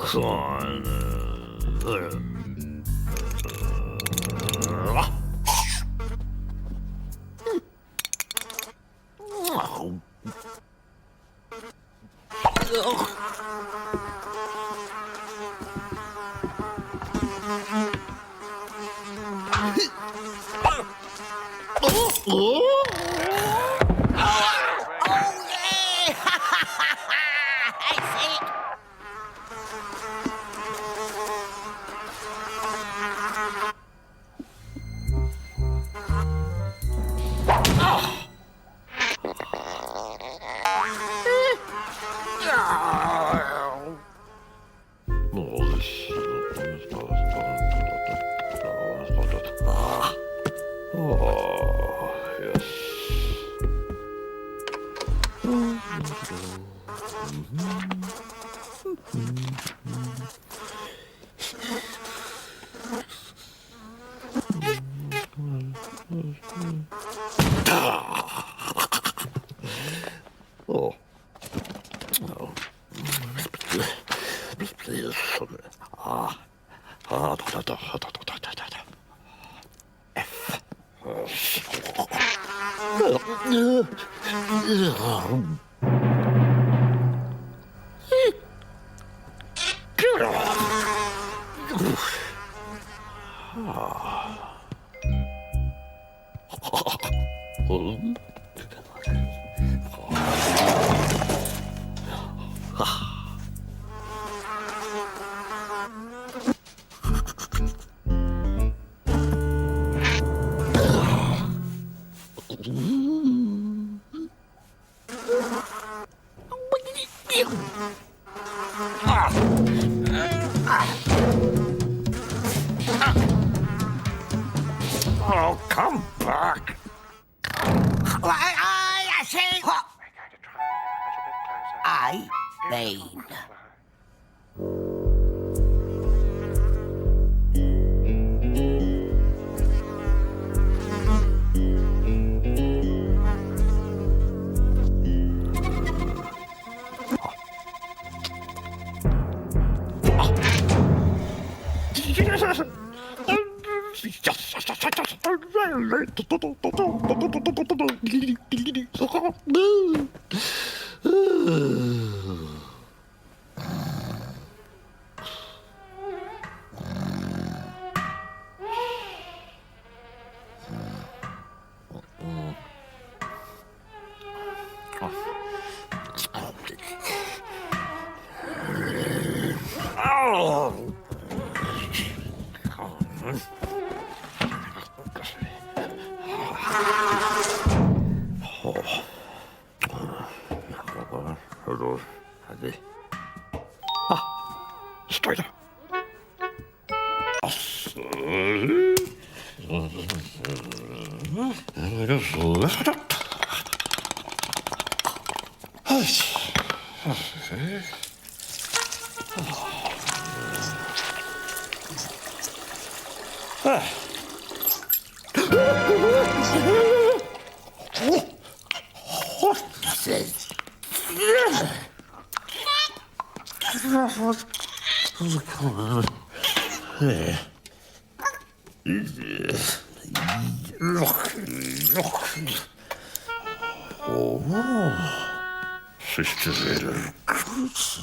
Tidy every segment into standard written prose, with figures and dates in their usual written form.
Come on. Oh, come back. I say what? I mean. Straight. Sister little goose.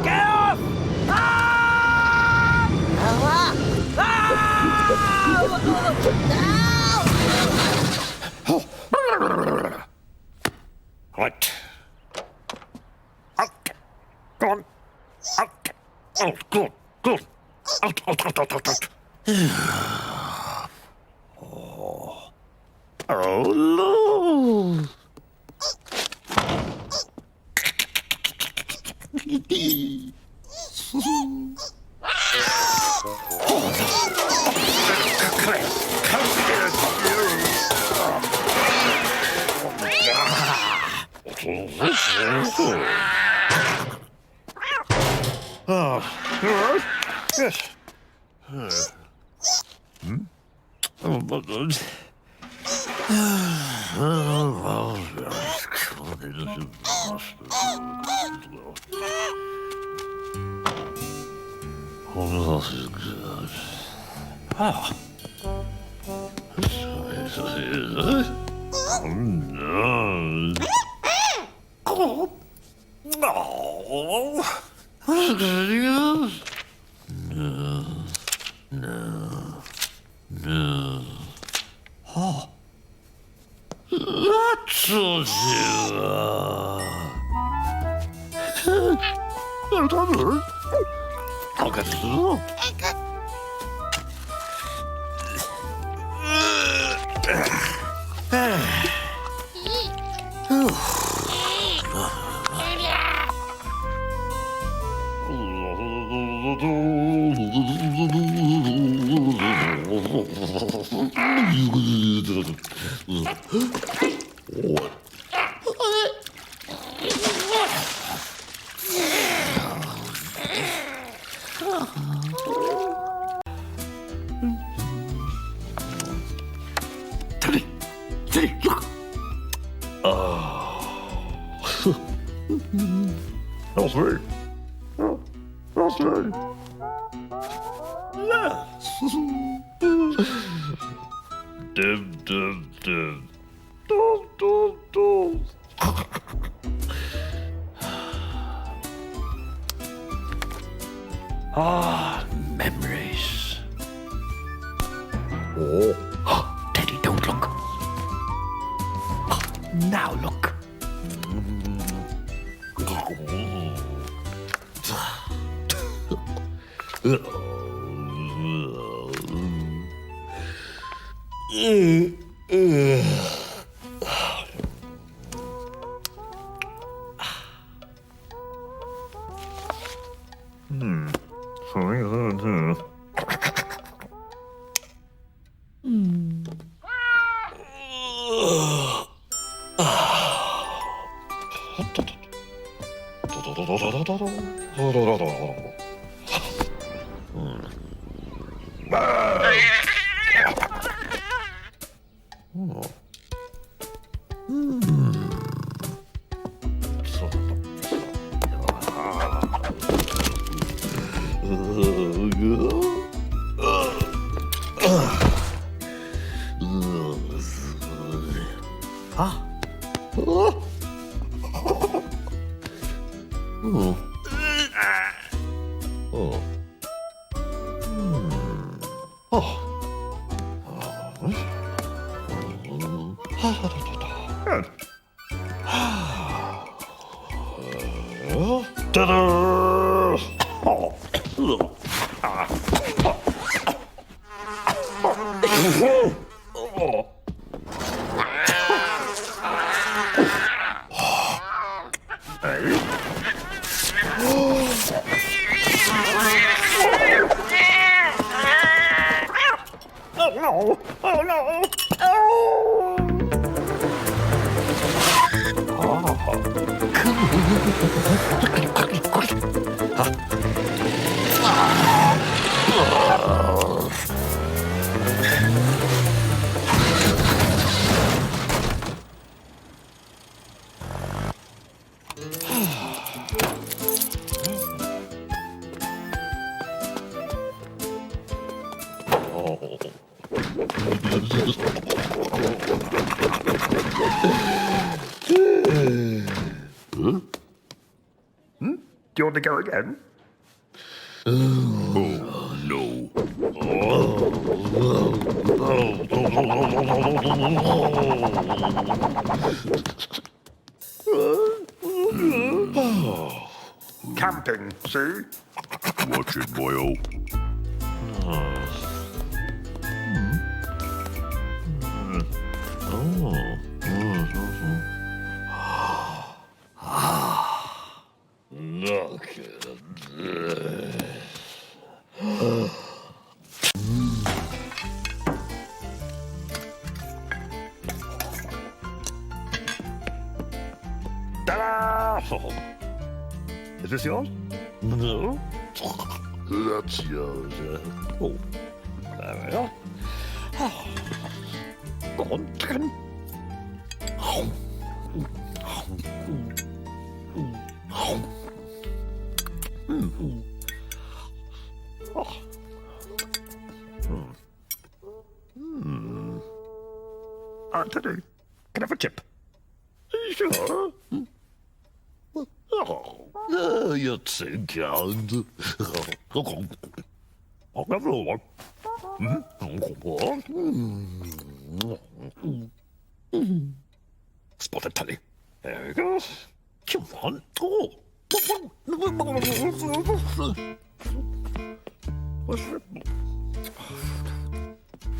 Get off! Right. Out. Go on. Out. Out. Good. Good. Out. Out. Out. Out. Out. Out. Oh, no. Yes. Teddy, look. That's me. That's me. Yes. Dim, dim, dim. Dum, dum, dum. Memories. Oh, Teddy, don't look. Now look. Do you want to go again? Oh, no. Camping, see? Watch it, boyo. Ta-da! Is this yours? No. That's yours. Oh, there we are. Oh. Go on, chicken. Anthony, can I have a chip? Sure. Oh, you're too kind. I'll have another one. Spotted Teddy. There we go. Come on. Oh. What's it?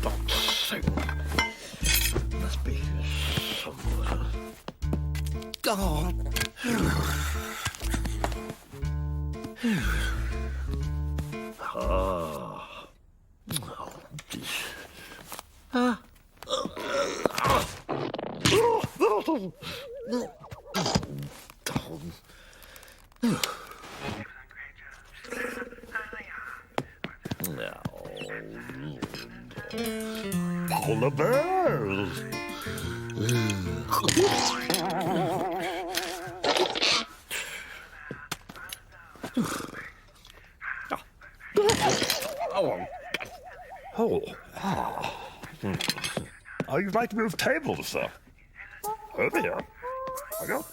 That's so. Must be here somewhere. God. Polar bears. Oh. Oh, you'd like to move tables, sir? Over here. I go.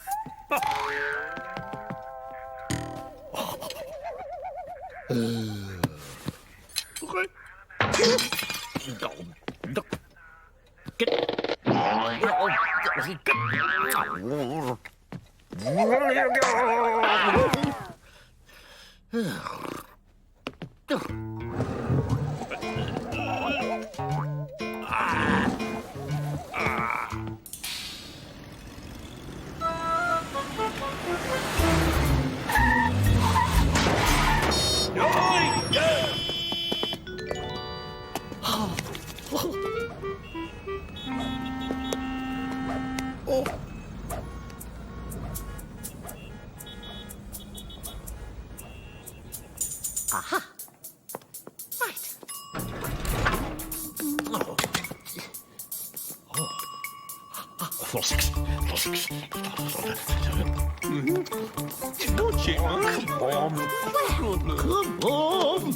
Aha. Right. Six. Don't you? Come on. Come on.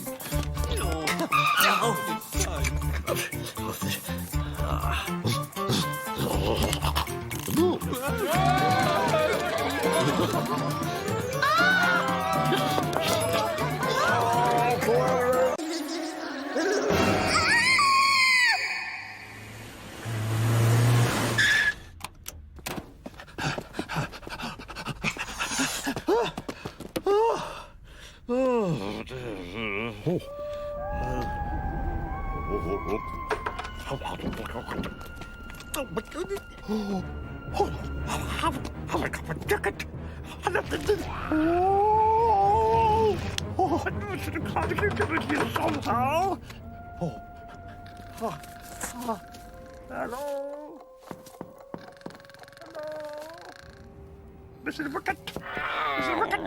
Have a cup of ticket. I knew I should have contributed to you somehow. Hello. Hello. Mrs. Wicket. Mrs. Wicket.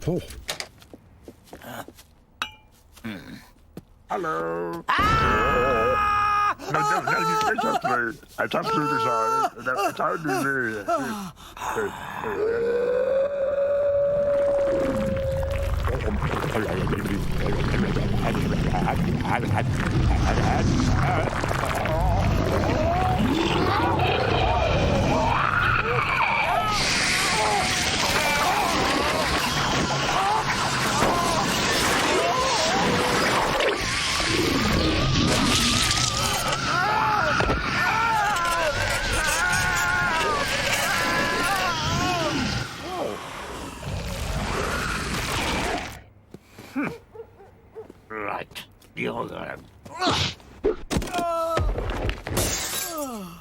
Oh. Hello. No, it's absolutely sorry. It's absolutely Right. You're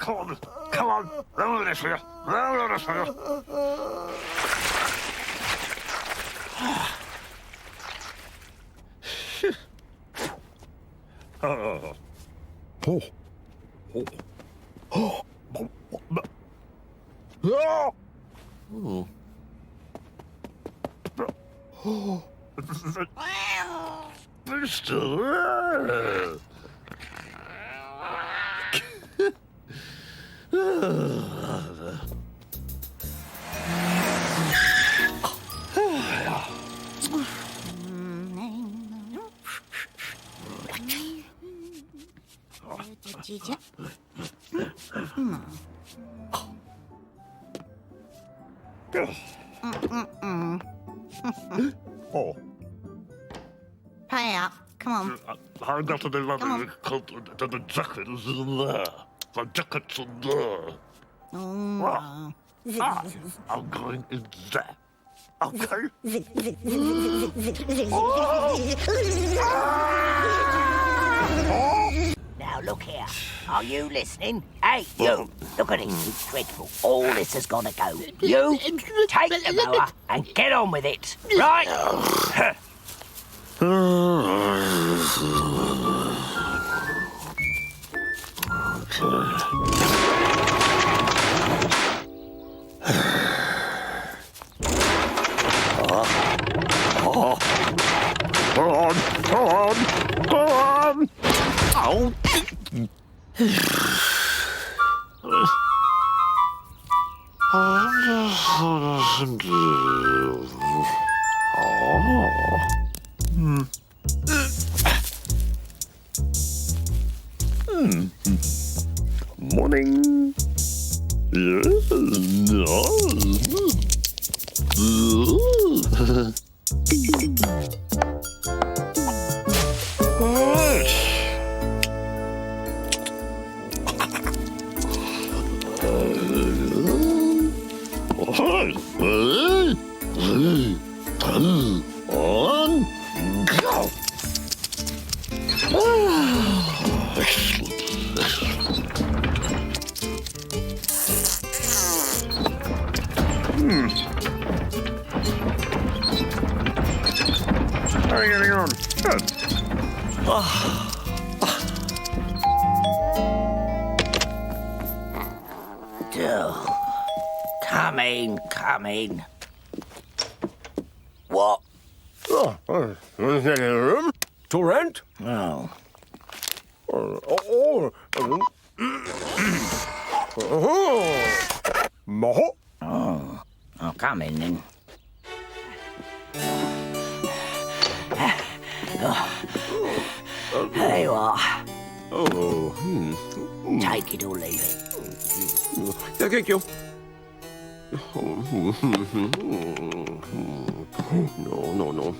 Come on. Come on. Roll this for you. Roll this for you. Oh. Oh. Oh. Oh. Oh. Oh. Mister. Oh. Pay up. Come on. I got to the on. the jackets in there. The jackets in there. Oh. I'm going in there. Okay. Now look here. Are you listening? Hey, you. Look at it. It's dreadful. All this has got to go. You take the mower and get on with it. Right? Go on. Go on. Go on. Oh. Morning. Yes. On. Go. How are you getting on? Good. Come in, come in. What? Is there a room to rent? Oh. Mo? Oh, come in then. There you are. Take it or leave it. Yeah, thank you. No. No.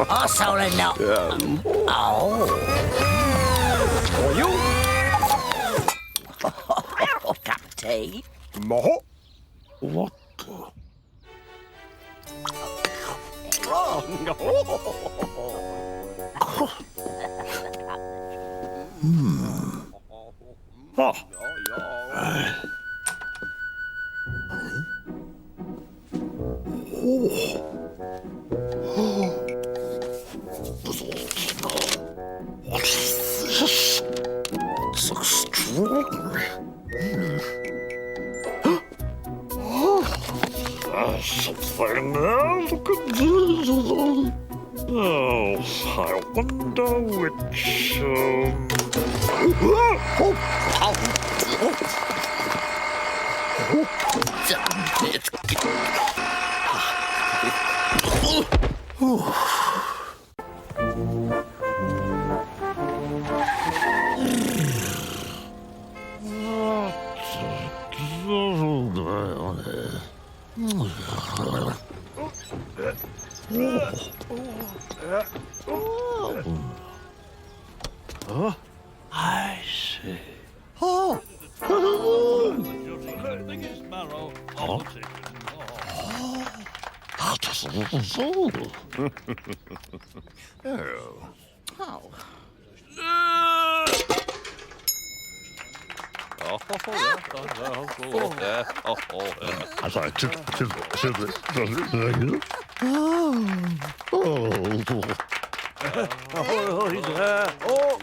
Also a no. Oh. For you? Cup of tea. Mo? What? So extraordinary. Something else. Look at this. Oh, I wonder which. I see. Oh, Biggest marrow of the chicken. oh. I thought Oh, he's there. Oh,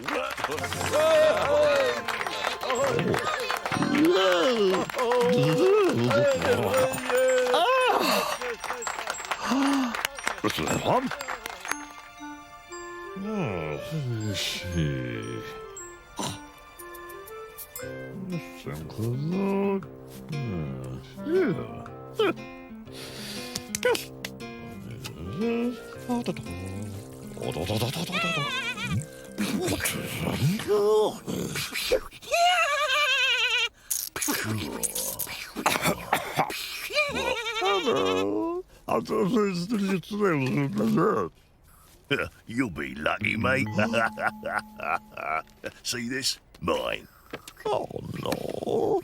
What's that one? Oh, let me see. You'll be lucky, mate. See this? Mine. Oh, no.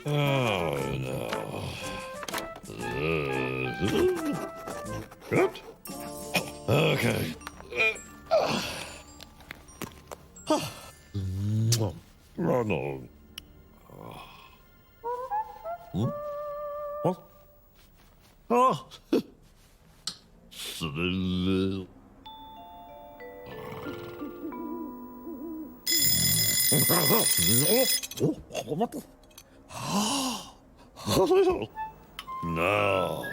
Oh, no. Good. Okay. Oh, no. What? Oh. No.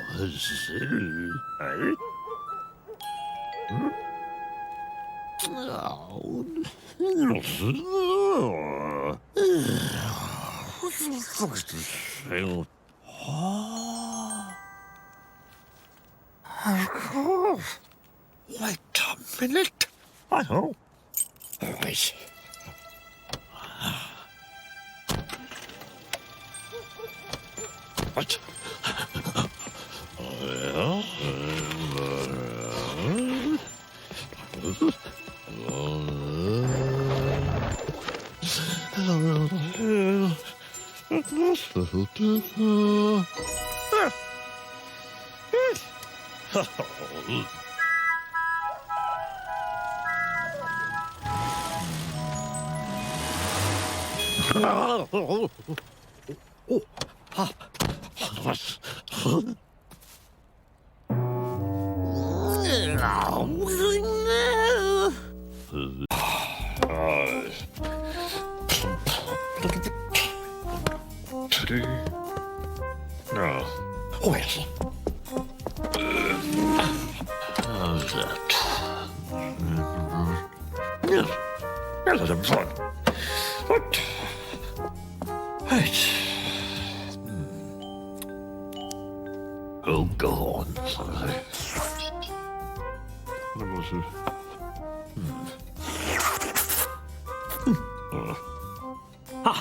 Wait a minute. I know. Wait. What? No. Well. How's that? Yes. Yes, I'm fine. What? Right. Oh, go on. What was it? Ha!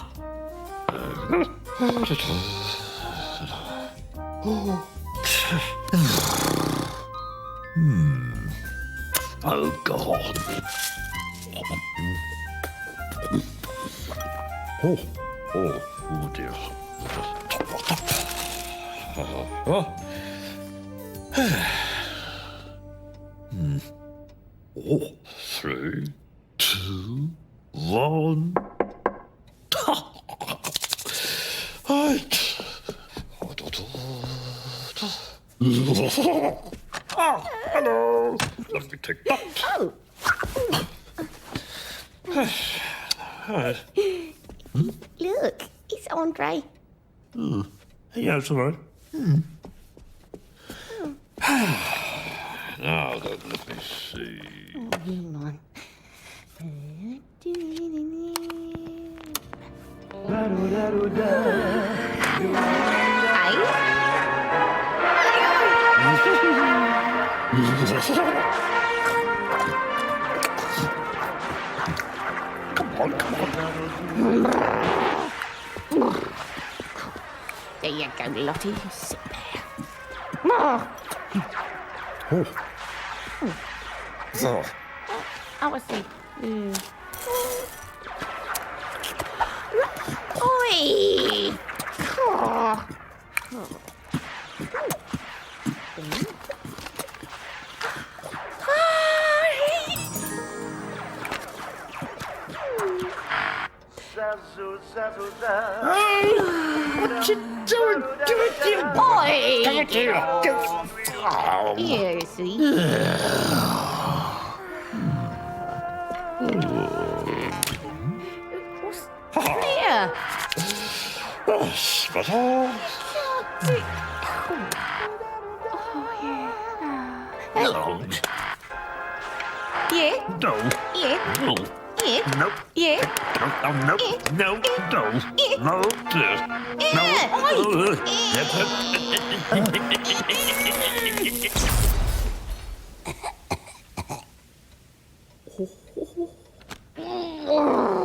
Oh, God. Oh, dear. Oh, 3, 2, 1. Right. Oh, hello. Let me take that. Look, it's Andre. Yeah, it's all right. Now then, let me see. Oh, hang on. Come on, come on. There you go, Lottie. Sit there. Oh, So. I see. Oi! Oh. What you doing? Give it here! Oi! Give it here! Oh. Here, see? What's there? But oh. Hello. Yeah? No. Yeah? No. Yeah? Nope. Yeah? No. No. No. No. No. Oh.